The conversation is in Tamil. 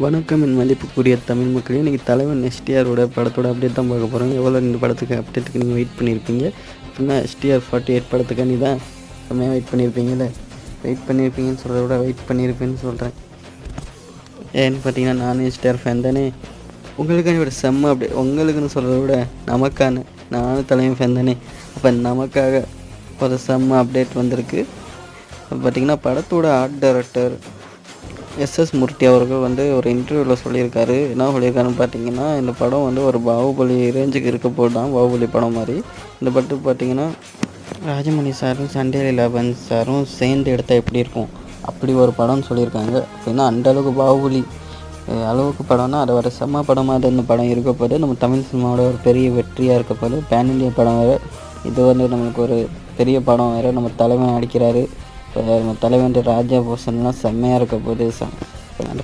வணக்கம் என் மதிப்புக்குரிய தமிழ் மக்களே. இன்றைக்கி தலைவன் எஸ்டிஆரோட படத்தோட அப்டேட் தான் பார்க்க போகிறோம். எவ்வளோ இந்த படத்துக்கு அப்டேட்டுக்கு நீங்கள் வெயிட் பண்ணியிருப்பீங்க அப்படின்னா எஸ்டிஆர் 48 படத்துக்காண்டி தான் செம்மையாக வெயிட் பண்ணியிருப்பீங்கல்ல. வெயிட் பண்ணியிருப்பீங்கன்னு சொல்கிறத விட வெயிட் பண்ணியிருப்பேன்னு சொல்கிறேன். ஏன்னு பார்த்தீங்கன்னா நானும் எஸ்டிஆர் ஃபேன் தானே. உங்களுக்கான ஒரு செம்ம அப்டேட், உங்களுக்குன்னு சொல்கிறத விட நமக்கான, நானும் தலைவன் ஃபேன் தானே. அப்போ நமக்காக ஒரு செம்ம அப்டேட் வந்திருக்கு. பார்த்திங்கன்னா படத்தோட ஆர்ட் டைரக்டர் எஸ்எஸ் மூர்த்தி அவர்கள் ஒரு இன்டர்வியூவில் சொல்லியிருக்காரு. என்ன சொல்லியிருக்காருன்னு பார்த்தீங்கன்னா, இந்த படம் ஒரு பாகுபலி ரேஞ்சுக்கு இருக்க போதுதான், பாகுபலி படம் மாதிரி. இந்த படத்துக்கு பார்த்தீங்கன்னா ராஜமௌழி சாரும் சண்டே லெவன் சாரும் சேர்ந்து எடுத்தால் எப்படி இருக்கும், அப்படி ஒரு படம்னு சொல்லியிருக்காங்க. அப்படின்னா அந்தளவுக்கு பாகுபலி அளவுக்கு படம்னா அதை வர செம்ம படமாக தான் இந்த படம் இருக்க போது. நம்ம தமிழ் சினிமாவோட ஒரு பெரிய வெற்றியாக இருக்க போது. பேன் இண்டியா படம் வேறு இது. நம்மளுக்கு ஒரு பெரிய படம் வேறு. நம்ம தலைவன் அடிக்கிறாரு. இப்போ நம்ம தலைவன் ராஜா போஷன்லாம் செம்மையாக இருக்க போது. அந்த